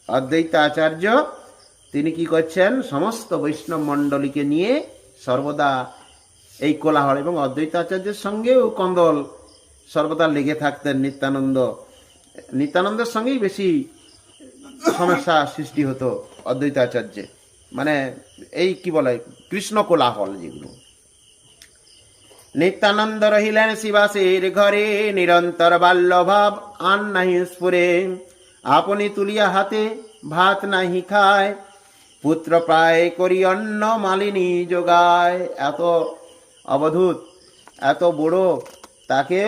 অদ্বৈতাচার্য তিনি কি করছেন, সমস্ত বৈষ্ণব মণ্ডলীকে নিয়ে সর্বদা এই কোলাহল, এবং অদ্বৈতাচার্যের সঙ্গেও কন্দল সর্বদা লেগে থাকতেন। নিত্যানন্দের সঙ্গেই বেশি সমস্যা সৃষ্টি হতো অদ্বৈতাচার্যের, মানে এই কি বলে কৃষ্ণ কোলাহল যেগুলো। নিত্যানন্দ রহিলেন শিবাসের ঘরে, নিরন্তর বাল্যভাব আন নাহি স্ফুরে। আপনি তুলিয়া হাতে ভাত নাহি খায়, পুত্র প্রায় করি অন্ন মালিনী যোগায়। এত অবধূত, এত বড়, তাকে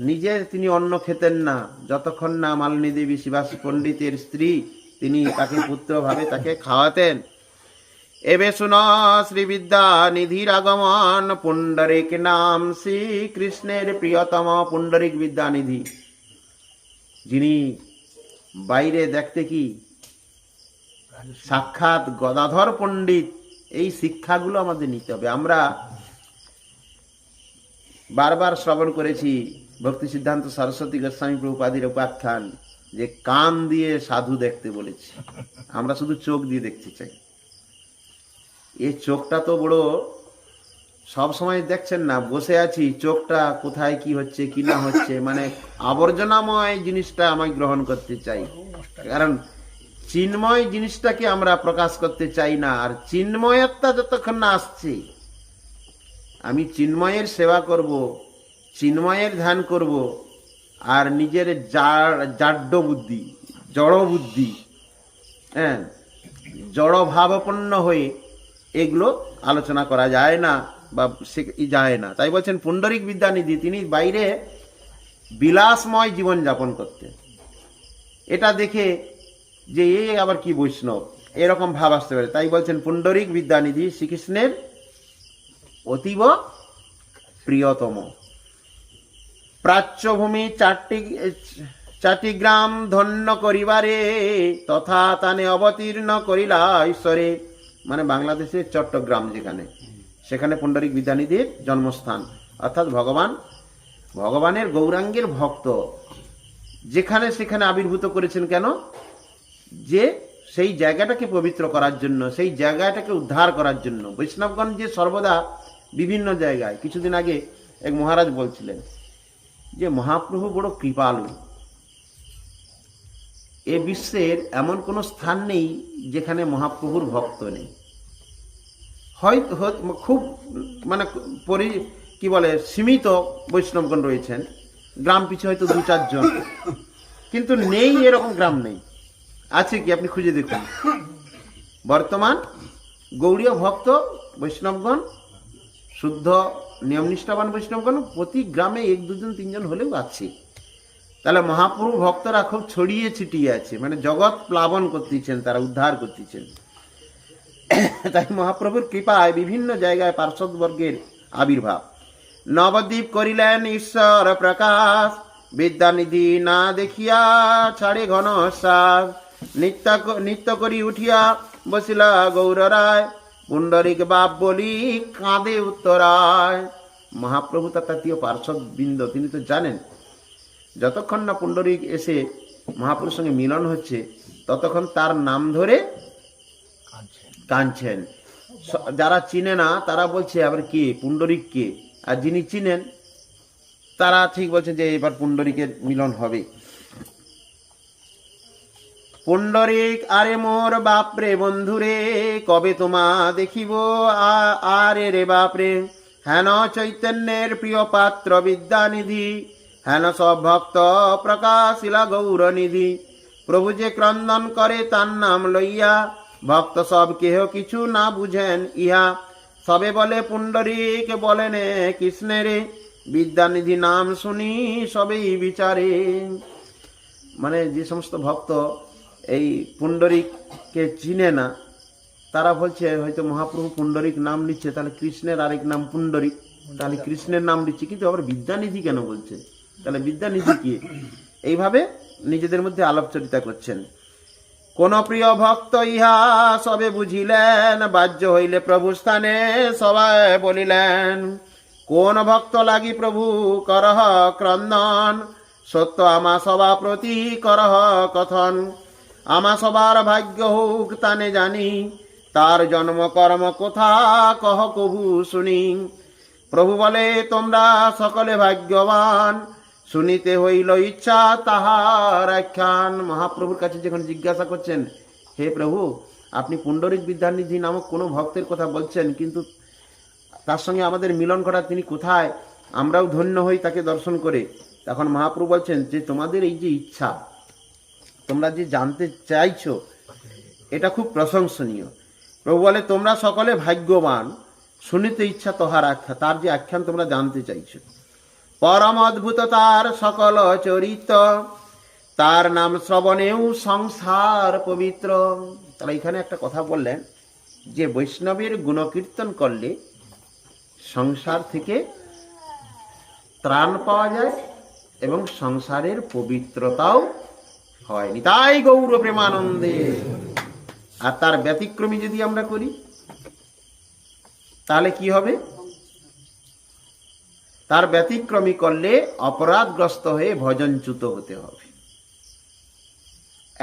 নিজে তিনি অন্ন খেতেন না যতক্ষণ না মালিনী দেবী শিবাস পণ্ডিতের স্ত্রী, তিনি তাকে পুত্রভাবে তাকে খাওয়াতেন। এবে শুন শ্রীবিদ্যা নিধির আগমন, পুণ্ডরিক নাম শ্রীকৃষ্ণের প্রিয়তম। পুণ্ডরিক বিদ্যানিধি, যিনি বাইরে দেখতে কি সাক্ষাৎ গদাধর পণ্ডিত। এই শিক্ষাগুলো আমাদের নিতে হবে। আমরা বারবার শ্রবণ করেছি ভক্তি সিদ্ধান্ত সরস্বতী গোস্বামী প্রভুপাদির উপাখ্যান, যে কান দিয়ে সাধু দেখতে বলেছি, আমরা শুধু চোখ দিয়ে দেখতে চাই। এই চোখটা তো বড়, সব সময় দেখছেন না, বসে আছি, চোখটা কোথায় কি হচ্ছে কি না হচ্ছে, মানে আবর্জনাময় জিনিসটা আমি গ্রহণ করতে চাই, কারণ চিন্ময় জিনিসটাকে আমরা প্রকাশ করতে চাই না। আর চিন্ময়তা যতক্ষণ না আসছে, আমি চিন্ময়ের সেবা করব, চিন্ময়ের ধ্যান করব, আর নিজের জাড্য বুদ্ধি, জড় বুদ্ধি, হ্যাঁ, জড় ভাবাপন্ন হয়ে এগুলো আলোচনা করা যায় না বা যায় না। তাই বলছেন পুণ্ডরিক বিদ্যানিধি, তিনি বাইরে বিলাসময় জীবন যাপন করতেন। এটা দেখে যে এ আবার কি বৈষ্ণব, এরকম ভাব আসতে পারে। তাই বলছেন পুণ্ডরিক বিদ্যানিধি শ্রীকৃষ্ণের অতীব প্রিয়তম। প্রাচ্যভূমি চারটি গ্রাম ধন্য করিবারে, তথা তানে অবতীর্ণ করিলা ঈশ্বরে। মানে বাংলাদেশের চট্টগ্রাম যেখানে, সেখানে পুণ্ডরিক বিদ্যানিধির জন্মস্থান, অর্থাৎ ভগবানের গৌরাঙ্গের ভক্ত যেখানে সেখানে আবির্ভূত করেছেন। কেন? যে সেই জায়গাটাকে পবিত্র করার জন্য, সেই জায়গাটাকে উদ্ধার করার জন্য। বৈষ্ণবগণ যে সর্বদা বিভিন্ন জায়গায়, কিছুদিন আগে এক মহারাজ বলছিলেন যে মহাপ্রভু বড় কৃপালু, এ বিশ্বের এমন কোনো স্থান নেই যেখানে মহাপ্রভুর ভক্ত নেই। হয়তো খুব মানে কি বলে সীমিত বৈষ্ণবগণ রয়েছেন, গ্রাম পিছু হয়তো 2-4 জন, কিন্তু নেই এরকম গ্রাম নেই। আছে কি? আপনি খুঁজে দেখুন। বর্তমান গৌড়ীয় ভক্ত বৈষ্ণবগণ, শুদ্ধ নিয়মনিষ্ঠাবান বৈষ্ণবগণ প্রতি গ্রামে 1-2 জন 3 জন হলেও আছে। তাহলে মহাপ্রভু ভক্তরা খুব ছড়িয়ে ছিটিয়ে আছে, মানে জগৎ প্লাবন করতেছেন, তারা উদ্ধার করতেছেন। তাই মহাপ্রভুর কৃপায় বিভিন্ন জায়গায় পার্শ্বদবর্গের আবির্ভাব। নবদ্বীপ করিলেন ঈশ্বর প্রকাশ, বিদ্যানিধি না দেখিয়া ছাড়ে ঘন শ্বাস। নিত্য করি উঠিয়া বসিলা গৌর রায়, পুণ্ডরিক বাপ বলি কাঁদে উত্তরায়। মহাপ্রভু তার তৃতীয় পার্শ্ববৃন্দ, তিনি তো জানেন যতক্ষণ না পুণ্ডরিক এসে মহাপ্রভুর সঙ্গে মিলন হচ্ছে, ততক্ষণ তার নাম ধরে কাঁদছেন। যারা চিনে না তারা বলছে আবার কে, পুণ্ডরিক কে? আর যিনি চিনেন তারা ঠিক বলছে যে এবার পুণ্ডরিকের মিলন হবে। পুণ্ডরিক আরে মোর বাপরে বন্ধুরে, কবে তোমা দেখিব আরে রে বাপরে। হেন চৈতন্যের প্রিয় পাত্র বিদ্যানিধি, হেন সব ভক্ত প্রকাশিলা গৌরনিধি। প্রভু যে ক্রন্দন করে তার নাম লইয়া, ভক্ত সব কেহ কিছু না বুঝেন ইহা। সবে বলে পুণ্ডরিক বলেন কৃষ্ণেরে, বিদ্যানিধি নাম শুনি সবেই বিচারে। মানে যে সমস্ত ভক্ত এই পুণ্ডরিককে চিনে না, তারা বলছে হয়তো মহাপ্রভু পুণ্ডরিক নাম নিচ্ছে, তাহলে কৃষ্ণের আরেক নাম পুণ্ডরিক, তাহলে কৃষ্ণের নাম নিচ্ছে, কিন্তু আবার বিদ্যানিধি কেন বলছে? তাহলে বিদ্যানিধি কি? এইভাবে নিজেদের মধ্যে আলাপচারিতা করছেন। কোন প্রিয় ভক্ত ইহা সবে বুঝিলেন, বাহ্য হইলে প্রভু স্থানে সবাই বলিলেন। কোন ভক্ত লাগি প্রভু করহ ক্রন্দন, সত্য আমা সভা প্রতি করহ কথন। আমা সবার ভাগ্য হোক তানে জানি, তার জন্ম কর্ম কোথা কহ কভু শুনি। প্রভু বলে তোমরা সকলে ভাগ্যবান, শুনিতে হইল ইচ্ছা তাহার আখ্যান। মহাপ্রভুর কাছে যখন জিজ্ঞাসা করছেন, হে প্রভু, আপনি পুণ্ডরিক বিদ্যানিধি নামক কোনো ভক্তের কথা বলছেন, কিন্তু তার সঙ্গে আমাদের মিলন করা তিনি কোথায়, আমরাও ধন্য হই তাকে দর্শন করে। তখন মহাপ্রভু বলছেন যে তোমাদের এই যে ইচ্ছা, তোমরা যে জানতে চাইছো, এটা খুব প্রশংসনীয়। প্রভু বলে তোমরা সকলে ভাগ্যবান, শুনিতে ইচ্ছা তোহার আখ্যা, তার যে আখ্যান তোমরা জানতে চাইছো। পরম অদ্ভুত তার সকল চরিত্র, তার নাম শ্রবণেও সংসার পবিত্র। তারা এখানে একটা কথা বললেন যে বৈষ্ণবের গুণকীর্তন করলে সংসার থেকে ত্রাণ পাওয়া যায় এবং সংসারের পবিত্রতাও হয়। নিতাই গৌর প্রেমানন্দে। আর তার ব্যতিক্রমী যদি আমরা করি তাহলে কি হবে? তার ব্যতিক্রমী করলে অপরাধগ্রস্ত হয়ে ভজনচ্যুত হতে হবে।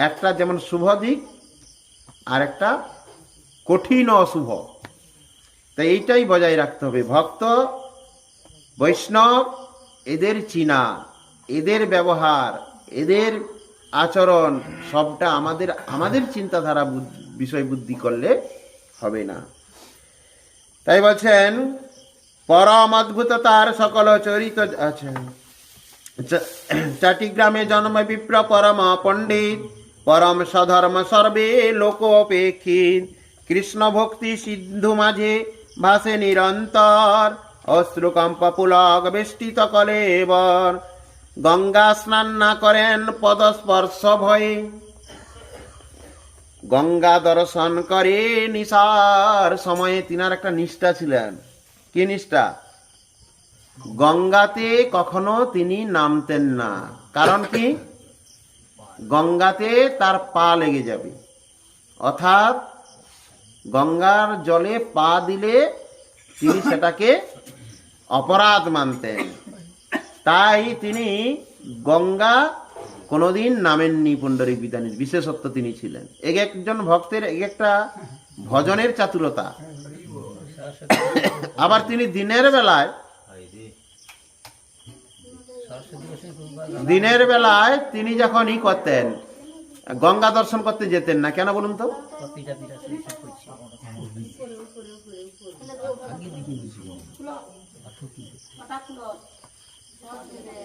একটা যেমন শুভ দিক, আর একটা কঠিন অশুভ। তাই এইটাই বজায় রাখতে হবে। ভক্ত বৈষ্ণব এদের চিনা, এদের ব্যবহার, এদের আচরণ সবটা আমাদের চিন্তাধারা বিষয় বুদ্ধি করলে হবে না। তাই বলছেন পরম অদ্ভুত তার সকল চরিত। আচ্ছা, চাটিগ্রামে জন্ম বিপ্র পরম পণ্ডিত, পরম সধর্ম সর্বে লোক অপেক্ষিত। কৃষ্ণ ভক্তি সিন্ধু মাঝে ভাসে নিরন্তর, অশ্রুকম্প পুলক বেষ্টিত কলেবর। গঙ্গা স্নান না করেন পদস্পর্শ ভয়ে, গঙ্গা দর্শন করে নিশার সময়ে। তিনার একটা নিষ্ঠা ছিলেন। কি নিষ্ঠা? গঙ্গাতে কখনো তিনি নামতেন না। কারণ কি? গঙ্গাতে তার পা লেগে যাবে, অর্থাৎ গঙ্গার জলে পা দিলে তিনি সেটাকে অপরাধ মানতেন। তাই তিনি গঙ্গা কোনোদিন নামেননি। পুণ্ডরিক বিদ্যানিধি বিশেষত্ব তিনি ছিলেন। এক একজন ভক্তের এক একটা ভজনের চাতুরতা। আবার তিনি দিনের বেলায় তিনি যখন করতেন, গঙ্গা দর্শন করতে যেতেন না। কেন বলুন তো?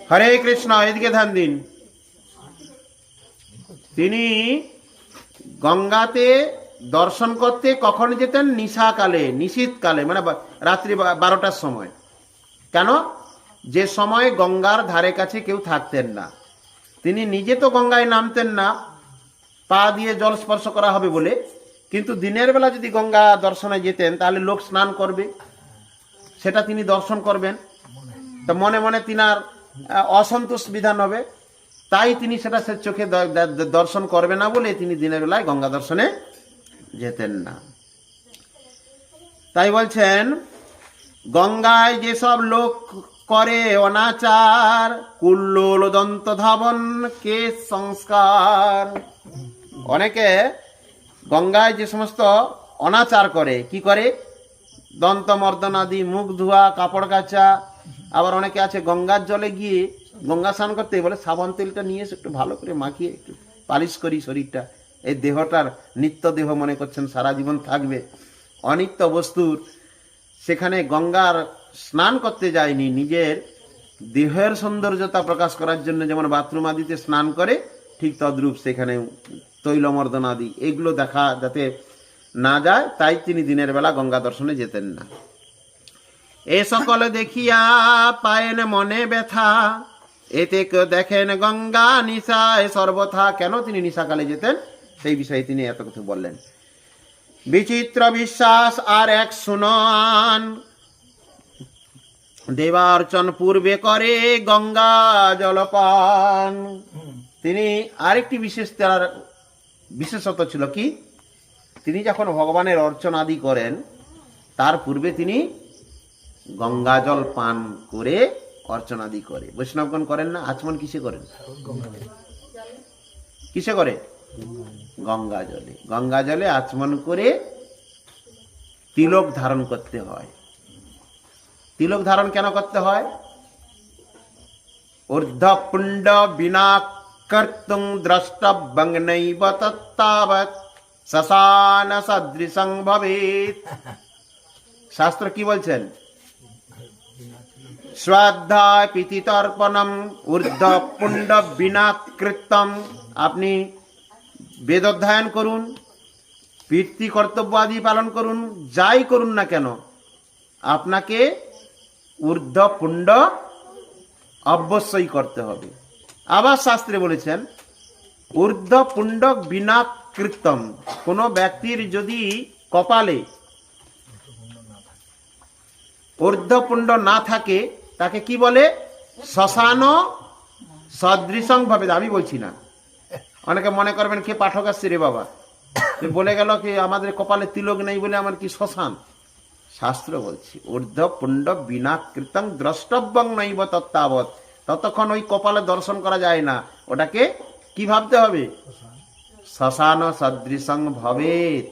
হরে কৃষ্ণ, এদিকে ধ্যান দিন। তিনি গঙ্গাতে দর্শন করতে কখন যেতেন? নিশাকালে, নিশীথকালে, মানে রাত্রি 12টার সময়। কেন? যে সময় গঙ্গার ধারে কাছে কেউ থাকতেন না। তিনি নিজে তো গঙ্গায় নামতেন না, পা দিয়ে জল স্পর্শ করা হবে বলে, কিন্তু দিনের বেলা যদি গঙ্গা দর্শনে যেতেন তাহলে লোক স্নান করবে, সেটা তিনি দর্শন করবেন। তো মনে মনে তিনার অসন্তোষ বিধান হবে। তাই তিনি সেটা চোখে দর্শন করবে না বলে তিনি দিনের বেলায় গঙ্গা দর্শনে যেতেন না। তাই বলছেন গঙ্গায় যেসব লোক করে অনাচার, কুল্লোল দন্ত ধাবন কে সংস্কার। অনেকে গঙ্গায় যে সমস্ত অনাচার করে, কি করে? দন্ত মর্দন আদি, মুখ ধোয়া, কাপড় কাচা। আবার অনেকে আছে গঙ্গার জলে গিয়ে গঙ্গা স্নান করতে বলে সাবান তেলটা নিয়ে এসে একটু ভালো করে মাখিয়ে একটু পালিশ করি শরীরটা। এই দেহটার নিত্য দেহ মনে করছেন সারা জীবন থাকবে। অনিত্য বস্তুর সেখানে গঙ্গার স্নান করতে যায়নি, নিজের দেহের সৌন্দর্যতা প্রকাশ করার জন্য যেমন বাথরুম আদিতে স্নান করে, ঠিক তদ্রূপ সেখানে তৈলমর্দন আদি এগুলো দেখা যাতে না যায়, তাই তিনি দিনের বেলা গঙ্গা দর্শনে যেতেন না। এ সকলে দেখিয়া পায়েন মনে ব্যথা, এতে কেউ দেখেন গঙ্গা নিশায় সর্বথা। কেন তিনি নিশাকালে যেতেন সেই বিষয়ে তিনি এত কথা বললেন। বিচিত্র বিশ্বাস আর এক শুনান, দেবার্চন পূর্বে করে গঙ্গা জলপান। তিনি আরেকটি তার বিশেষত ছিল কি? তিনি যখন ভগবানের অর্চনা আদি করেন তার পূর্বে তিনি গঙ্গা জল পান করে অর্চনাদি করে। বৈষ্ণবগণ করেন না? আচমন কিসে করেন? কিসে করে? গঙ্গা জলে, গঙ্গা জলে আচমন করে তিলক ধারণ করতে হয়। তিলক ধারণ কেন করতে হয়? ঊর্ধ্বপুণ্ড বিনা কর্তুং দ্রষ্টব্যং নৈব তত্তাবৎ শ্মশান সদৃশং ভবেৎ। শাস্ত্র কি বলছেন? শ্রদ্ধা পিতৃতর্পণম ঊর্ধ্বপুণ্ড বিনা কৃত্যম। আপনি বেদ অধ্যয়ন করুন, পিতৃ কর্তব্য আদি পালন করুন, যাই করুন না কেন আপনাকে ঊর্ধ্বপুণ্ড অবশ্যই করতে হবে। আবার শাস্ত্রে বলেছেন ঊর্ধ্বপুণ্ড বিনা কৃত্যম। কোনো ব্যক্তির যদি কপালে ঊর্ধ্বপুণ্ড না থাকে তাকে কি বলে? শ্মশান সদৃশং ভাবে। আমি বলছি না, অনেকে মনে করবেন কে পাঠক আসছে রে বাবা, বলে গেল কি আমাদের কপালে তিলক নেই বলে আমার কি শ্মশান। শাস্ত্র বলছি ঊর্ধ্বপুণ্ড বিনা কৃতং দ্রষ্টব্যং নৈব তত্তাবৎ। ততক্ষণ ওই কপালে দর্শন করা যায় না, ওটাকে কি ভাবতে হবে? শ্মশান সদৃশং ভবেৎ।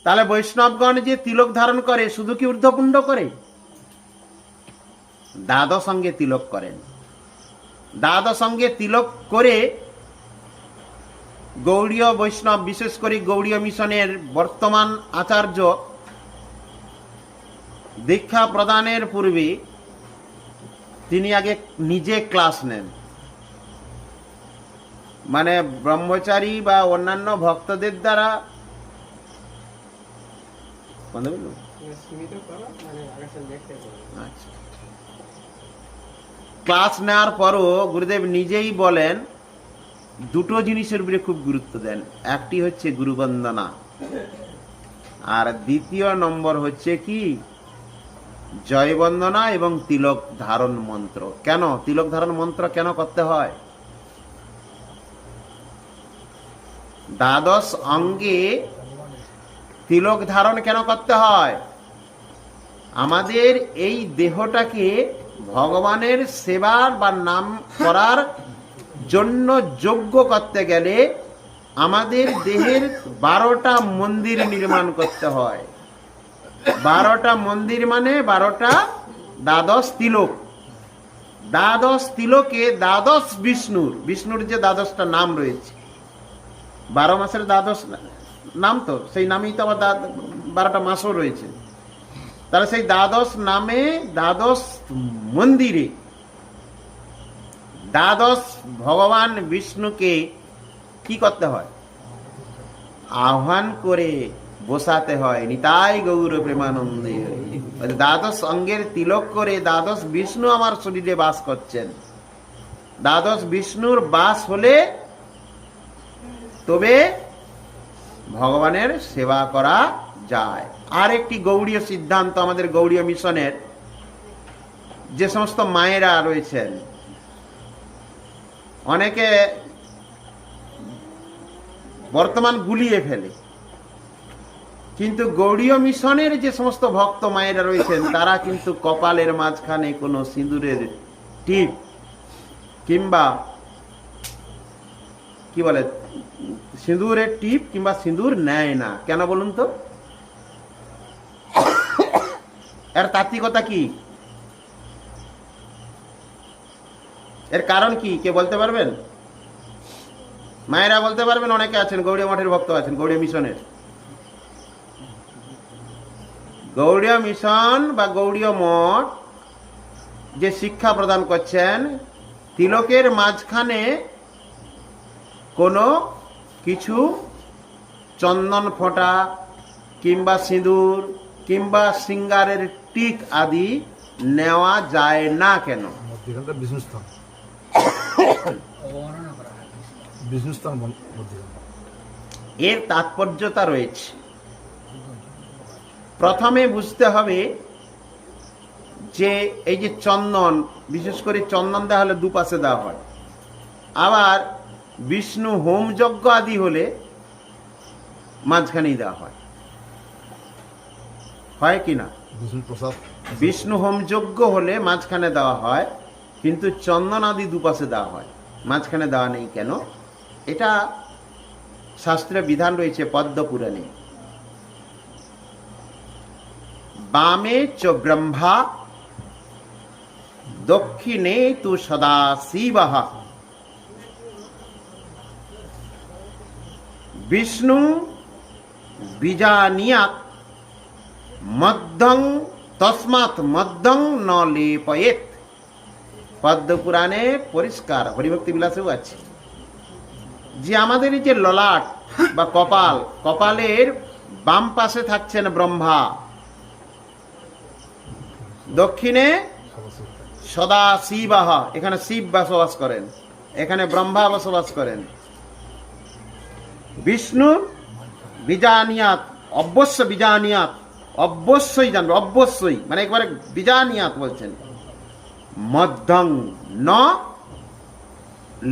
তাহলে বৈষ্ণবগণ যে তিলক ধারণ করে শুধু কি ঊর্ধ্বপুণ্ড করে? দ্বাদশ অঙ্গে তিলক করেন। দ্বাদশ অঙ্গে তিলক করে গৌড়ীয় বৈষ্ণব, বিশেষ করে গৌড়ীয় মিশনের বর্তমান আচার্য দীক্ষা প্রদানের পূর্বে তিনি আগে নিজে ক্লাস নেন। মানে ব্রহ্মচারী বা অন্যান্য ভক্তদের দ্বারা ক্লাস নেওয়ার পরও গুরুদেব নিজেই বলেন দুটো জিনিসের উপরে খুব গুরুত্ব দেন। একটি হচ্ছে গুরুবন্দনা, আর দ্বিতীয় নম্বর হচ্ছে কি জয় বন্দনা এবং তিলক ধারণ মন্ত্র। কেন তিলক ধারণ মন্ত্র কেন করতে হয়? দ্বাদশ অঙ্গে তিলক ধারণ কেন করতে হয়? আমাদের এই দেহটাকে ভগবানের সেবার বা নাম করার জন্য যোগ্য করতে গেলে আমাদের দেহের 12টা মন্দির নির্মাণ করতে হয়। 12টা মন্দির মানে 12টা দ্বাদশ তিলক। দ্বাদশ তিলকে দ্বাদশ বিষ্ণুর যে দ্বাদশটা নাম রয়েছে, 12 মাসের দ্বাদশ নাম, তো সেই নামেই তো আবার 12টা মাসও রয়েছে। তাহলে সেই দ্বাদশ নামে দ্বাদশ মন্দিরে দ্বাদশ ভগবান বিষ্ণুকে কি করতে হয়? আহ্বান করে বসাতে হয়। নিতাই গৌর প্রেমানন্দে। দ্বাদশ অঙ্গের তিলক করে দ্বাদশ বিষ্ণু আমার শরীরে বাস করছেন। দ্বাদশ বিষ্ণুর বাস হলে তবে ভগবানের সেবা করা যায়। আর একটি গৌড়ীয় সিদ্ধান্ত আমাদের গৌড়ীয় মিশনের যে সমস্ত মায়েরা রয়েছেন, অনেকে বর্তমান গুলিয়ে ফেলে, কিন্তু গৌড়ীয় মিশনের যে সমস্ত ভক্ত মায়েরা রয়েছেন তারা কিন্তু কপালের মাঝখানে কোনো সিঁদুরের টিপ কিংবা কি বলে সিঁদুরের টিপ কিংবা সিঁদুর নেয় না। কেন বলুন তো? এর তাত্ত্বিকতা কি? এর কারণ কি কে বলতে পারবেন? মায়েরা বলতে পারবেন? অনেকে আছেন গৌড়ীয় মঠের ভক্ত আছেন, গৌড়ীয় মিশনের। গৌড়ীয় মিশন বা গৌড়ীয় মঠ যে শিক্ষা প্রদান করছেন, তিলকের মাঝখানে কোনো কিছু চন্দন ফোঁটা কিংবা সিঁদুর কিংবা সিঙ্গারের টিক আদি নেওয়া যায় না। কেন? এর তাৎপর্যতা রয়েছে। প্রথমে বুঝতে হবে যে এই যে চন্দন, বিশেষ করে চন্দন দেওয়া হলে দুপাশে দেওয়া হয়, আবার বিষ্ণু হোম যজ্ঞ আদি হলে মাঝখানেই দেওয়া হয়, হয় কি না? বিষ্ণু হোম যজ্ঞ হলে মাঝখানে দেওয়া হয়, কিন্তু চন্দন আদি দুপাশে দেওয়া হয়, মাঝখানে দেওয়া নেই। কেন? এটা শাস্ত্রে বিধান রয়েছে পদ্ম পুরাণে, বামে চ ব্রহ্মা দক্ষিণে তু সদা শিবঃ বিষ্ণু বিজানিয়াত মধ্যং তস্মাৎ মধ্যং ন লেপয়েত। পদ্ম পুরাণে পরিষ্কার, হরিভক্তি বিলাসেও আছে যে আমাদের এই যে ললাট বা কপাল, কপালের বাম পাশে থাকছেন ব্রহ্মা, দক্ষিণে সদা শিবঃ, এখানে শিব বসবাস করেন, এখানে ব্রহ্মা বসবাস করেন, বিষ্ণু বিজানিয়াত, অবশ্য বিজানিয়াত, অবশ্যই জানবে, অবশ্যই মানে একবারে বিজানিয়াত বলছেন, মধ্যং ন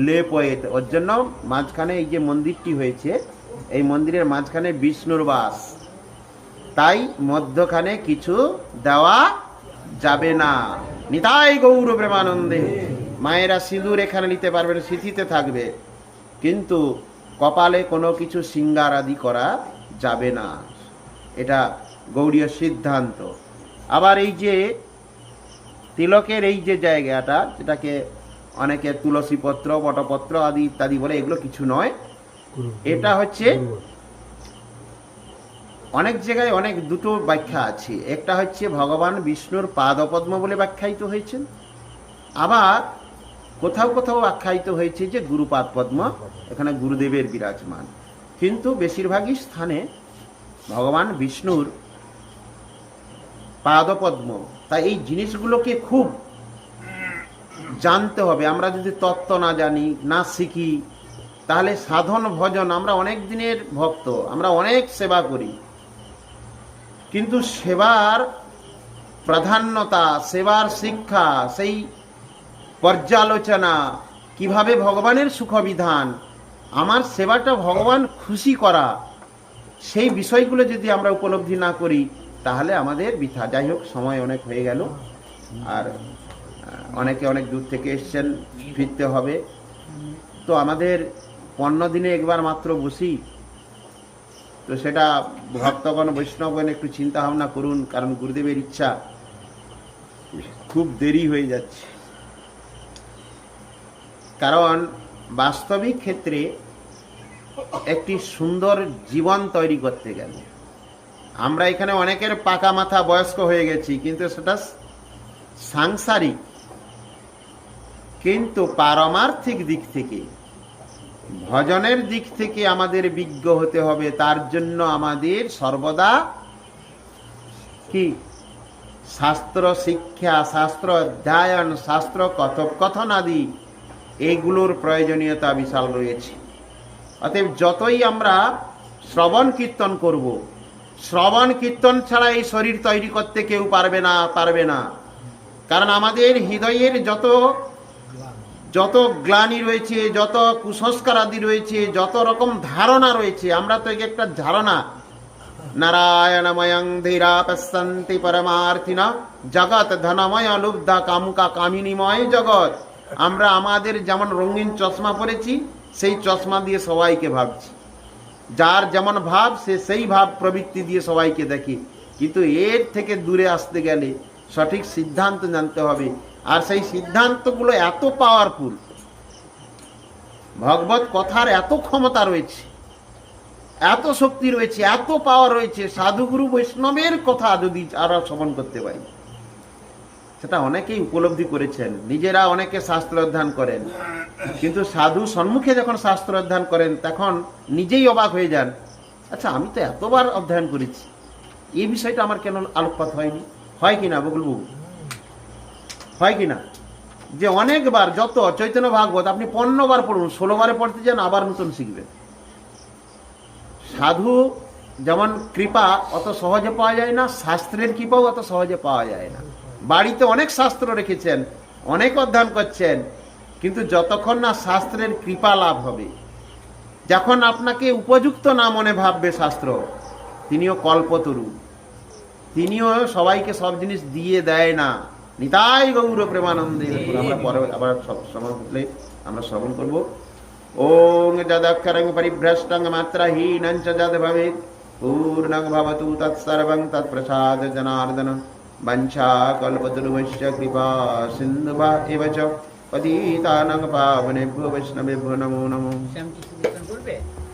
লেপয়েত, ওর জন্য মাঝখানে এই যে মন্দিরটি হয়েছে, এই মন্দিরের মাঝখানে বিষ্ণুর বাস, তাই মধ্যখানে কিছু দেওয়া যাবে না। নিতাই গৌর প্রেমানন্দে। মায়েরা সিঁদুর এখানে নিতে পারবেন, সিঁথিতে থাকবে, কিন্তু কপালে কোনো কিছু সিঙ্গার আদি করা যাবে না, এটা গৌড়ীয় সিদ্ধান্ত। আবার এই যে তিলকের এই যে জায়গাটা, যেটাকে অনেকে তুলসী পত্র, বটপত্র আদি ইত্যাদি বলে, এগুলো কিছু নয়, এটা হচ্ছে অনেক জায়গায় অনেক দুটো ব্যাখ্যা আছে। একটা হচ্ছে ভগবান বিষ্ণুর পাদপদ্ম বলে ব্যাখ্যায়িত হয়েছেন, আবার কোথাও কোথাও আখ্যায়িত হয়েছে যে গুরুপাদ পদ্ম, এখানে গুরুদেবের বিরাজমান, কিন্তু বেশিরভাগই স্থানে ভগবান বিষ্ণুর পাদপদ্ম। তাই এই জিনিসগুলোকে খুব জানতে হবে। আমরা যদি তত্ত্ব না জানি, না শিখি, তাহলে সাধন ভজন, আমরা অনেক দিনের ভক্ত, আমরা অনেক সেবা করি, কিন্তু সেবার প্রাধান্যতা, সেবার শিক্ষা, সেই পর্যালোচনা, কিভাবে ভগবানের সুখবিধান, আমার সেবাটা ভগবান খুশি করা, সেই বিষয়গুলো যদি আমরা উপলব্ধি না করি, তাহলে আমাদের বৃথা। যাই হোক, সময় অনেক হয়ে গেল, আর অনেকে অনেক দূর থেকে এসছেন, ফিরতে হবে। তো আমাদের 15 দিনে একবার মাত্র বসি, তো সেটা ভক্তগণ বৈষ্ণবগণ একটু চিন্তা ভাবনা করুন, কারণ গুরুদেবের ইচ্ছা খুব দেরি হয়ে যাচ্ছে। কারণ বাস্তবিক ক্ষেত্রে একটি সুন্দর জীবন তৈরি করতে গেলে, আমরা এখানে অনেকের পাকা মাথা বয়স্ক হয়ে গেছি, কিন্তু সেটা সাংসারিক, কিন্তু পারমার্থিক দিক থেকে, ভজনের দিক থেকে আমাদের বিজ্ঞ হতে হবে। তার জন্য আমাদের সর্বদা কি শাস্ত্র শিক্ষা, শাস্ত্র অধ্যয়ন, শাস্ত্র কথোপকথন আদি, এইগুলোর প্রয়োজনীয়তা বিশাল রয়েছে। অতএব যতই আমরা শ্রবণ কীর্তন করব, শ্রবণ কীর্তন ছাড়া এই শরীর তৈরি করতে কেউ পারবে না। কারণ আমাদের হৃদয়ের যত গ্লানি রয়েছে, যত কুসংস্কার আদি রয়েছে, যত রকম ধারণা রয়েছে, আমরা তো একটা ধারণা, নারায়ণময়ং ধীরা পশ্যন্তি পরমার্থিনা জগৎ ধনময় লুব্ধা কামুকা কামিনীময় জগৎ। আমরা আমাদের যেমন রঙিন চশমা পরেছি, সেই চশমা দিয়ে সবাইকে ভাবছি, যার যেমন ভাব সে সেই ভাব প্রবৃত্তি দিয়ে সবাইকে দেখি। কিন্তু এর থেকে দূরে আসতে গেলে সঠিক সিদ্ধান্ত জানতে হবে, আর সেই সিদ্ধান্তগুলো এত পাওয়ারফুল, ভগবত কথার এত ক্ষমতা রয়েছে, এত শক্তি রয়েছে, এত পাওয়ার রয়েছে। সাধুগুরু বৈষ্ণবের কথা যদি আমরা শ্রবণ করতে পারি, সেটা অনেকেই উপলব্ধি করেছেন। নিজেরা অনেকে শাস্ত্র অধ্যয়ন করেন, কিন্তু সাধু সম্মুখে যখন শাস্ত্র অধ্যয়ন করেন, তখন নিজেই অবাক হয়ে যান, আচ্ছা আমি তো এতবার অধ্যয়ন করেছি, এই বিষয়টা আমার কেন আলোকপাত হয়নি? হয় কিনা বকুলবাবু, হয় কিনা? যে অনেকবার, যত চৈতন্য ভাগবত আপনি 15 বার পড়ুন, 16 বারে পড়তে যান, আবার নতুন শিখবেন। সাধু যেমন কৃপা অত সহজে পাওয়া যায় না, শাস্ত্রের কৃপাও অত সহজে পাওয়া যায় না। বাড়িতে অনেক শাস্ত্র রেখেছেন, অনেক অধ্যয়ন করছেন, কিন্তু যতক্ষণ না শাস্ত্রের কৃপা লাভ হবে, যখন আপনাকে উপযুক্ত না মনে ভাববে শাস্ত্র, তিনিও কল্পতরু, তিনিও সবাইকে সব জিনিস দিয়ে দেয় না। নিতাই গৌর প্রেমানন্দে। আমরা পরে আবার সব সময় হলে আমরা শ্রবণ করবো। ওং যদক্ষরং পরিভ্রষ্টং মাত্রহীনং চ যদ ভবেৎ পূর্ণং ভবতু তৎসর্বং তৎপ্রসাদ জনার্দন বঞ্ছা কল্পতরুভশ্চ কৃপা সিন্ধুভা এব চ পতিতানাং পাবনেভ্যো বৈষ্ণবেভ্যো নমো নমঃ। শ্যাম কিছু কীর্তন করবে?